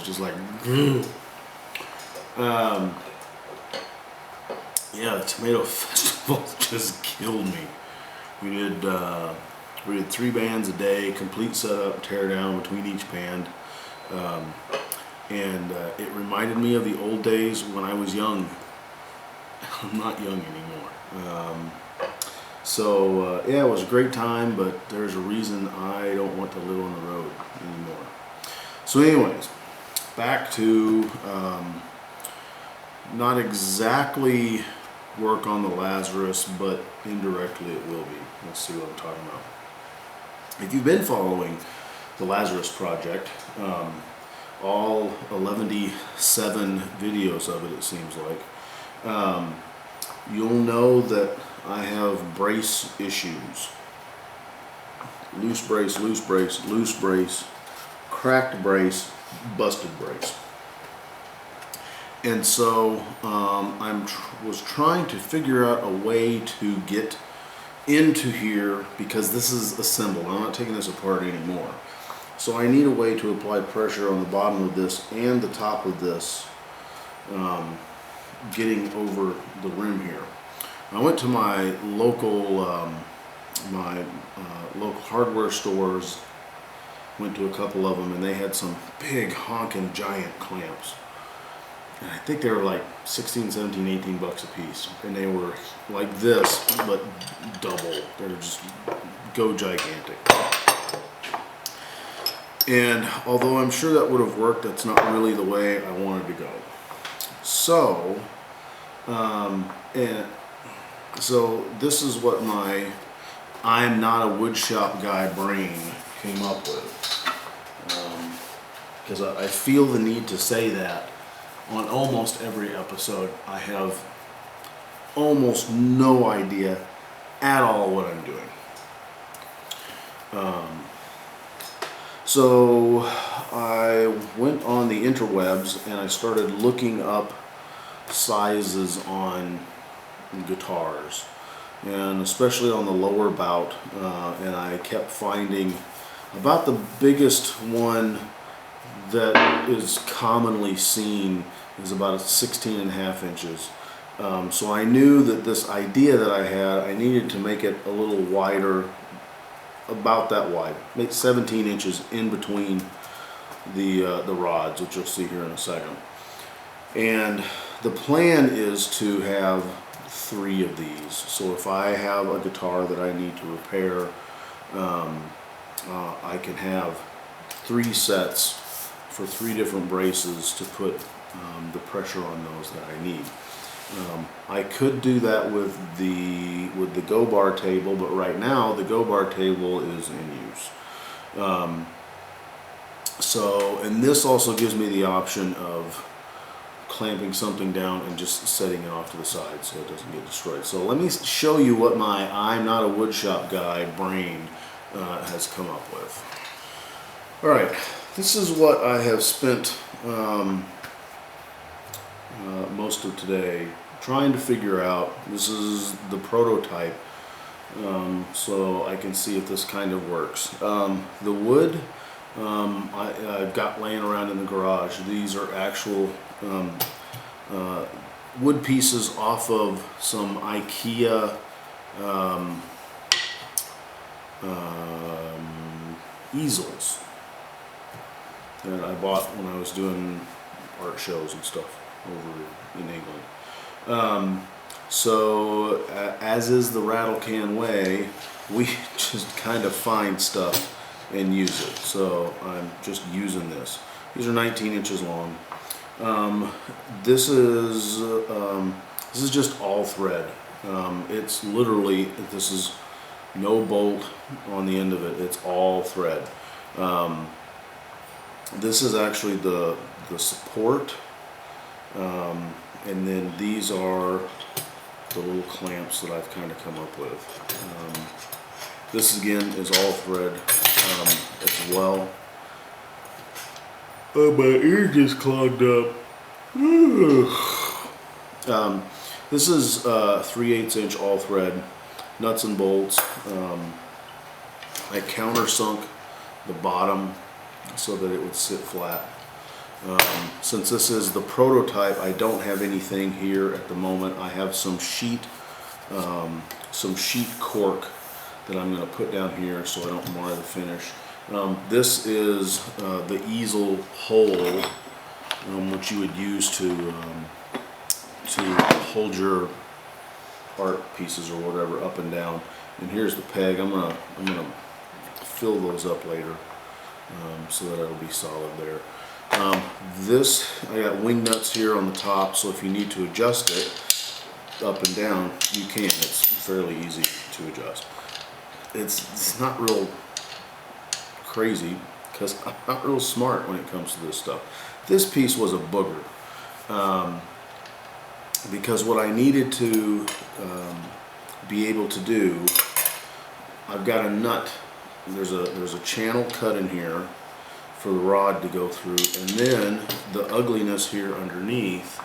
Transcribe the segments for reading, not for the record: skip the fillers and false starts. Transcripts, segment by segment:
just like, yeah, the tomato festival just killed me. We did 3 bands a day, complete setup, tear down between each band. It reminded me of the old days when I was young. I'm not young anymore. Yeah, it was a great time, but there's a reason I don't want to live on the road anymore. So anyways, back to not exactly work on the Lazarus, but indirectly it will be. Let's see what I'm talking about. If you've been following the Lazarus project, all 11-7 videos of it seems like, you'll know that I have brace issues. Loose brace, loose brace, loose brace, cracked brace, busted brace. And so was trying to figure out a way to get into here, because this is assembled. I'm not taking this apart anymore. So I need a way to apply pressure on the bottom of this and the top of this, getting over the rim here. I went to my local local hardware stores, went to a couple of them, and they had some big honking giant clamps. And I think they were like 16, 17, 18 bucks a piece. And they were like this, but double. They're just go gigantic. And although I'm sure that would have worked, that's not really the way I wanted to go. So, so this is what my I'm not a woodshop guy brain came up with. Because I feel the need to say that on almost every episode. I have almost no idea at all what I'm doing. So I went on the interwebs and I started looking up sizes on guitars, and especially on the lower bout, and I kept finding about the biggest one that is commonly seen is about 16.5 inches. So I knew that this idea that I had, I needed to make it a little wider, about that wide, make 17 inches in between the rods, which you'll see here in a second. And the plan is to have 3 of these. So if I have a guitar that I need to repair, I can have 3 sets for 3 different braces to put the pressure on those that I need. I could do that with the Go Bar table, but right now the Go Bar table is in use. And this also gives me the option of clamping something down and just setting it off to the side so it doesn't get destroyed. So let me show you what my I'm not a woodshop guy brain has come up with. Alright, this is what I have spent most of today trying to figure out. This is the prototype, so I can see if this kind of works. The wood I've got laying around in the garage. These are actual wood pieces off of some IKEA easels that I bought when I was doing art shows and stuff over in England. As is the Rattlecan way, we just kind of find stuff and use it. So I'm just using this. These are 19 inches long. This is just all thread. It's literally, this is no bolt on the end of it. It's all thread. This is actually the support, and then these are the little clamps that I've kind of come up with. This again is all thread as well. Oh, my ear just clogged up. This is 3/8 inch all thread, nuts and bolts. I countersunk the bottom so that it would sit flat. Since this is the prototype, I don't have anything here at the moment. I have some sheet cork that I'm going to put down here so I don't mar the finish. This is the easel hole, which you would use to hold your art pieces or whatever up and down. And here's the peg. I'm gonna fill those up later so that it'll be solid there. This, I got wing nuts here on the top, so if you need to adjust it up and down, you can. It's fairly easy to adjust. It's not real crazy because I'm not real smart when it comes to this stuff. This piece was a booger because what I needed to be able to do, I've got a nut. There's a channel cut in here for the rod to go through, and then the ugliness here underneath,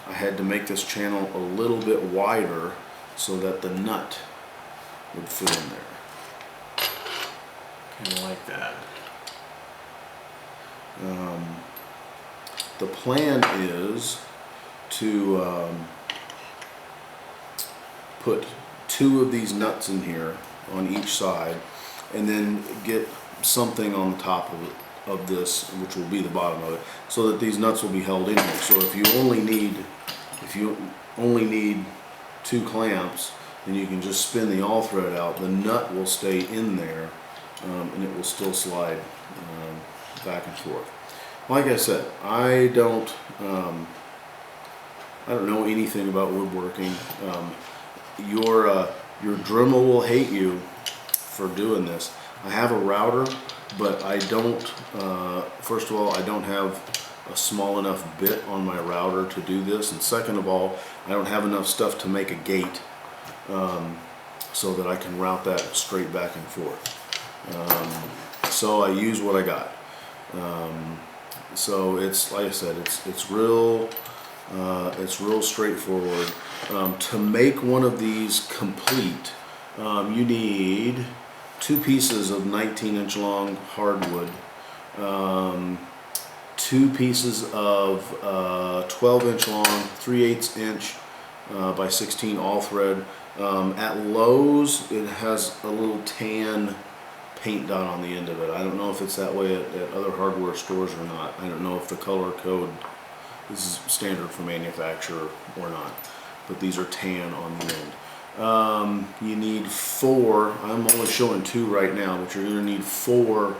I had to make this channel a little bit wider so that the nut would fit in there. Kind of like that. The plan is to put 2 of these nuts in here on each side, and then get something on the top of this, which will be the bottom of it, so that these nuts will be held in here. So if you only need 2 clamps, then you can just spin the all thread out. The nut will stay in there, and it will still slide back and forth. Like I said, I don't know anything about woodworking. Your Dremel will hate you for doing this. I have a router, but I don't, first of all, I don't have a small enough bit on my router to do this, and second of all, I don't have enough stuff to make a gate so that I can route that straight back and forth. So I use what I got. So it's, like I said, it's real straightforward. To make one of these complete, you need 2 pieces of 19-inch long hardwood, 2 pieces of 12-inch long, 3/8 inch by 16 all thread. At Lowe's, it has a little tan paint dot on the end of it. I don't know if it's that way at other hardware stores or not. I don't know if the color code is standard for manufacturer or not, but these are tan on the end. You need 4, I'm only showing 2 right now, but you're going to need 4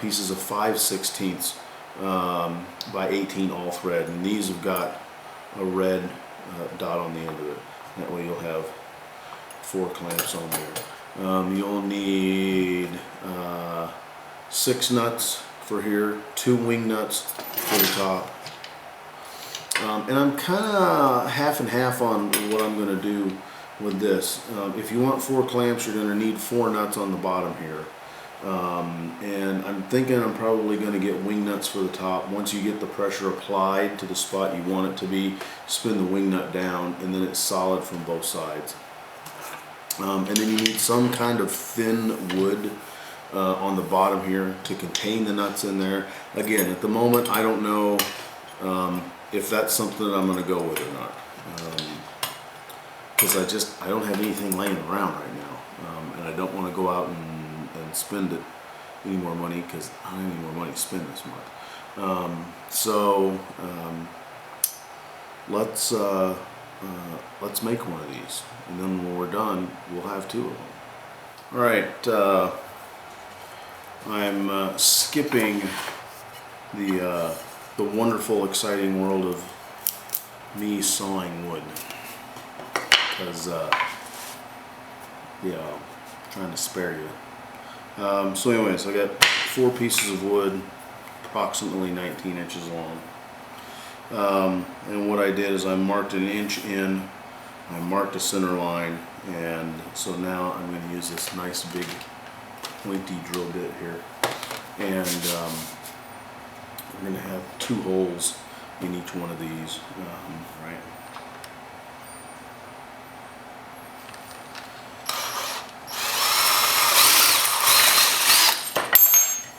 pieces of 5/16 by 18 all thread, and these have got a red dot on the end of it. That way you'll have 4 clamps on there. You'll need 6 nuts for here, 2 wing nuts for the top. And I'm kind of half and half on what I'm going to do with this. If you want 4 clamps, you're going to need 4 nuts on the bottom here. And I'm thinking I'm probably going to get wing nuts for the top. Once you get the pressure applied to the spot you want it to be, spin the wing nut down, and then it's solid from both sides. And then you need some kind of thin wood on the bottom here to contain the nuts in there. Again, at the moment, I don't know if that's something that I'm going to go with or not, because I don't have anything laying around right now, and I don't want to go out and spend any more money, because I don't have any more money to spend this month. Let's make one of these, and then when we're done, we'll have 2 of them. All right, I'm skipping the wonderful, exciting world of me sawing wood, because trying to spare you. So anyways, I got 4 pieces of wood, approximately 19 inches long. And what I did is I marked an inch in, I marked a center line, and so now I'm going to use this nice big pointy drill bit here, and I'm going to have 2 holes in each one of these, right?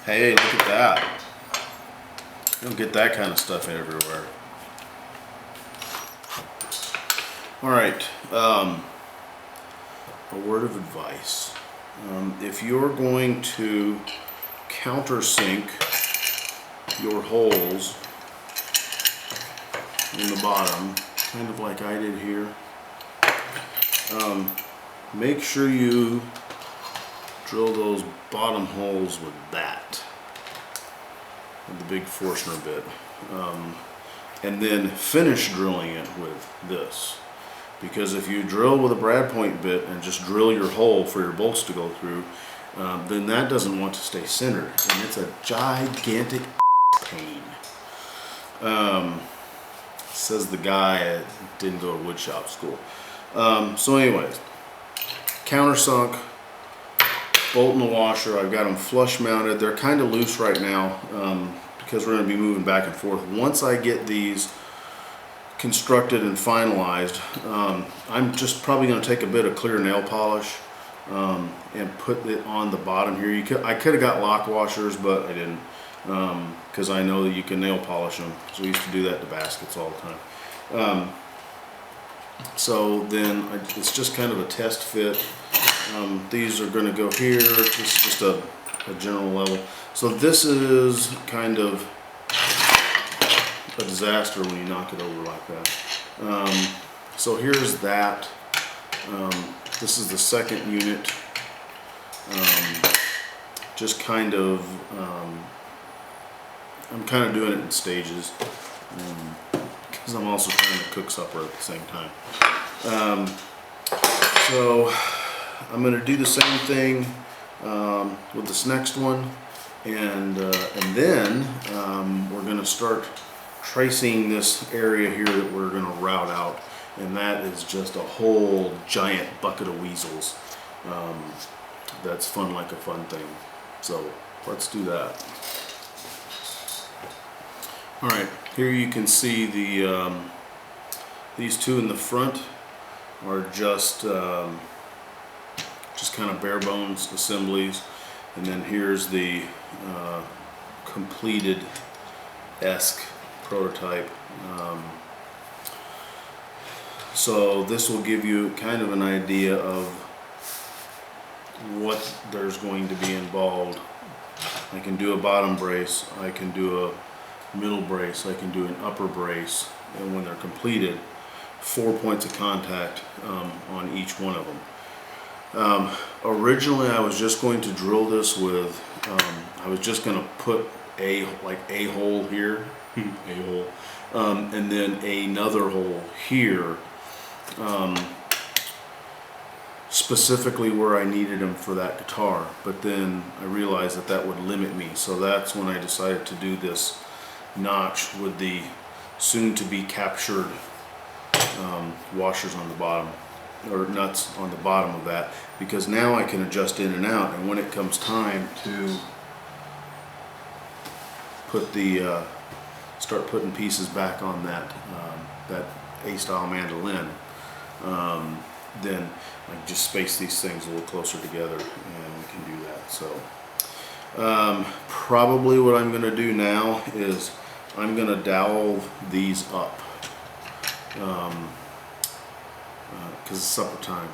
Hey, look at that. You don't get that kind of stuff everywhere. All right, a word of advice. If you're going to countersink your holes in the bottom, kind of like I did here, make sure you drill those bottom holes with that, with the big Forstner bit, and then finish drilling it with this. Because if you drill with a brad point bit and just drill your hole for your bolts to go through, then that doesn't want to stay centered, and it's a gigantic pain. Says the guy that didn't go to woodshop school. So anyways, countersunk, bolt in the washer. I've got them flush mounted. They're kind of loose right now because we're going to be moving back and forth. Once I get these constructed and finalized, I'm just probably going to take a bit of clear nail polish and put it on the bottom here. I could have got lock washers, but I didn't, because I know that you can nail polish them. So we used to do that to baskets all the time. So then it's just kind of a test fit. These are going to go here. This is just a general level. So this is kind of a disaster when you knock it over like that. So here's that. This is the second unit. Just kind of, I'm kind of doing it in stages because I'm also trying to cook supper at the same time. So I'm going to do the same thing with this next one, and then we're going to start tracing this area here that we're going to route out, and that is just a whole giant bucket of weasels. That's fun, like a fun thing. So let's do that. All right, here you can see the these two in the front are just kind of bare bones assemblies, and then here's the completed-esque prototype. So this will give you kind of an idea of what there's going to be involved. I can do a bottom brace, I can do a middle brace, I can do an upper brace, and when they're completed, 4 points of contact on each one of them. Originally I was just going to drill this with, I was just going to put a hole here, a hole, and then another hole here, specifically where I needed them for that guitar, but then I realized that that would limit me, so that's when I decided to do this notch with the soon-to-be captured washers on the bottom, or nuts on the bottom of that, because now I can adjust in and out, and when it comes time to put the start putting pieces back on that that A-style mandolin, then I just space these things a little closer together, and we can do that. So probably what I'm going to do now is I'm going to dowel these up because it's supper time,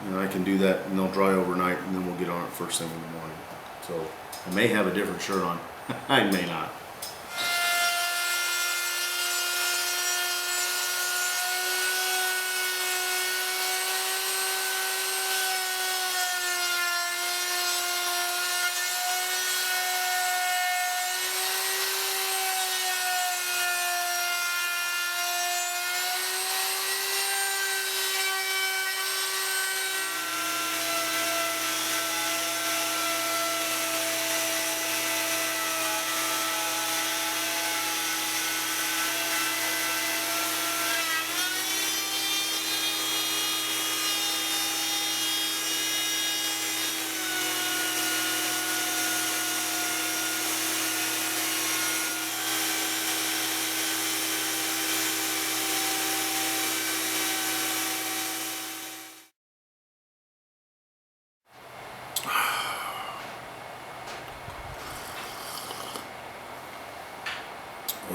and I can do that, and they'll dry overnight, and then we'll get on it first thing in the morning. So I may have a different shirt on. I may not.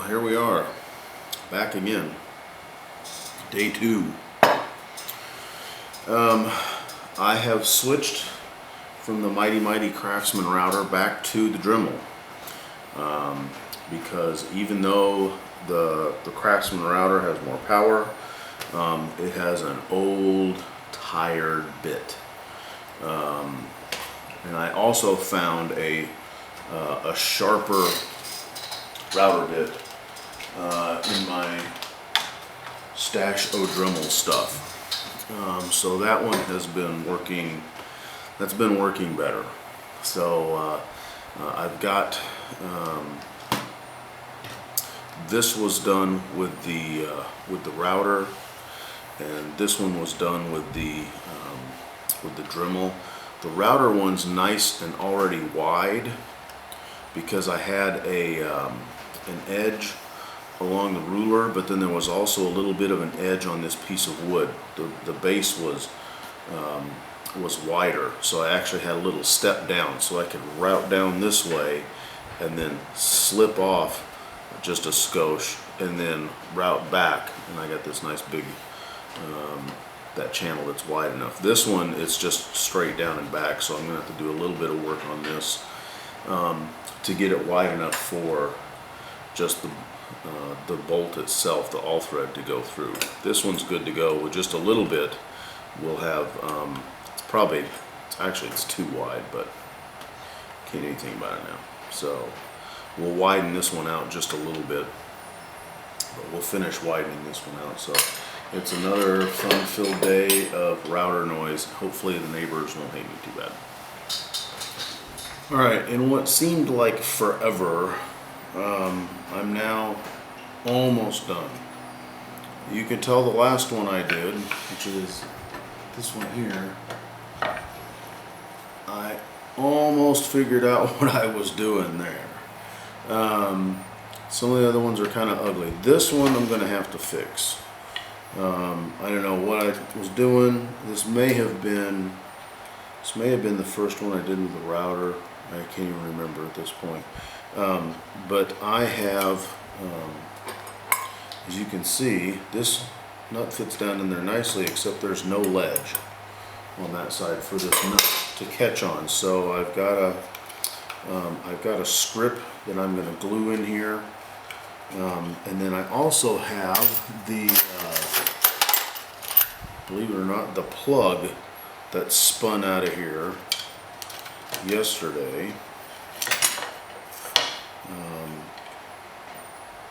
here we are, back again. Day 2. I have switched from the Mighty Craftsman router back to the Dremel. Because even though the Craftsman router has more power, it has an old, tired bit. And I also found a sharper router bit in my stash of Dremel stuff. So that one has been working. That's been working better. So I've got this was done with the router, and this one was done with the Dremel. The router one's nice and already wide because I had an edge along the ruler, but then there was also a little bit of an edge on this piece of wood. The base was wider, so I actually had a little step down, so I could route down this way and then slip off just a skosh and then route back, and I got this nice big that channel that's wide enough. This one, it's just straight down and back, so I'm gonna have to do a little bit of work on this to get it wide enough for just the bolt itself, the allthread, to go through. This one's good to go with just a little bit. We'll have it's too wide, but can't do anything about it now. So we'll widen this one out just a little bit, but we'll finish widening this one out. So it's another fun-filled day of router noise. Hopefully the neighbors won't hate me too bad. All right, in what seemed like forever, I'm now almost done. You can tell the last one I did, which is this one here, I almost figured out what I was doing there. Some of the other ones are kind of ugly. This one I'm going to have to fix. I don't know what I was doing. This may have been the first one I did with the router. I can't even remember at this point. But I have, as you can see, this nut fits down in there nicely, except there's no ledge on that side for this nut to catch on. So I've got a strip that I'm going to glue in here, and then I also have the believe it or not, the plug that spun out of here yesterday.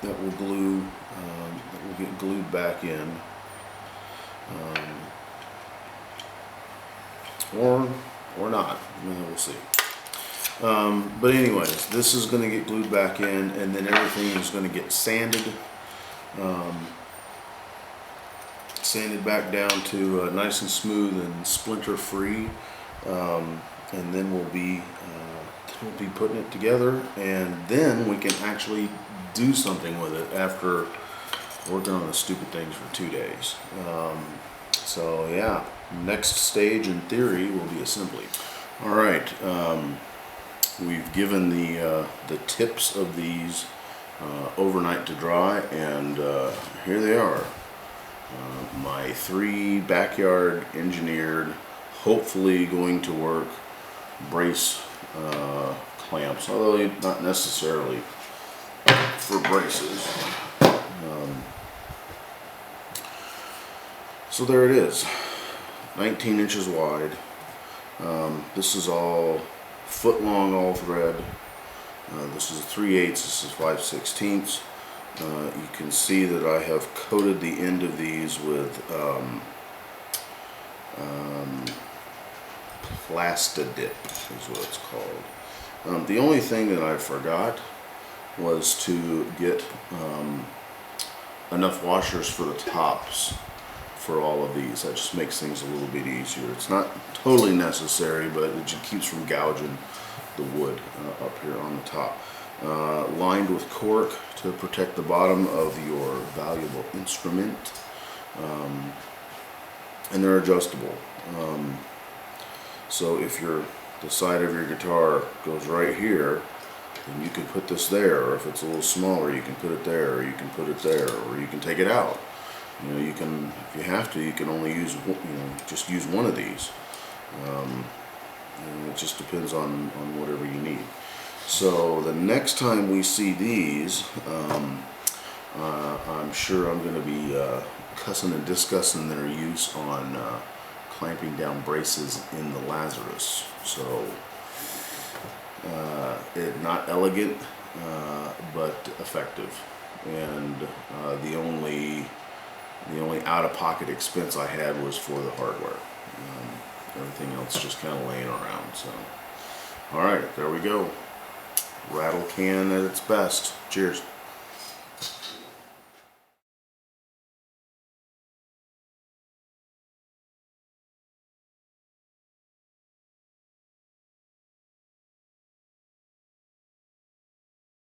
That will glue, that will get glued back in, or not. We'll see. But anyways, this is going to get glued back in, and then everything is going to get sanded. Sanded back down to nice and smooth and splinter free, and then we'll be putting it together, and then we can actually do something with it after working on the stupid things for 2 days. So yeah, next stage in theory will be assembly. All right, we've given the tips of these overnight to dry, and here they are. My 3 backyard engineered, hopefully going to work brace clamps, although not necessarily for braces. So there it is, 19 inches wide. This is all foot long all thread. This is 3/8, this is 5/16. You can see that I have coated the end of these with Plastidip is what it's called. The only thing that I forgot was to get enough washers for the tops for all of these. That just makes things a little bit easier. It's not totally necessary, but it just keeps from gouging the wood up here on the top. Lined with cork to protect the bottom of your valuable instrument, and they're adjustable. So if the side of your guitar goes right here, then you can put this there, or if it's a little smaller, you can put it there, or you can put it there, or you can take it out. You know, you can, if you have to, you can only use, just use one of these. And it just depends on whatever you need. So the next time we see these, I'm sure I'm going to be cussing and discussing their use on clamping down braces in the Lazarus. So not elegant, but effective. And the only out-of-pocket expense I had was for the hardware. Everything else just kind of laying around. So, all right, there we go. Rattlecan at its best. Cheers.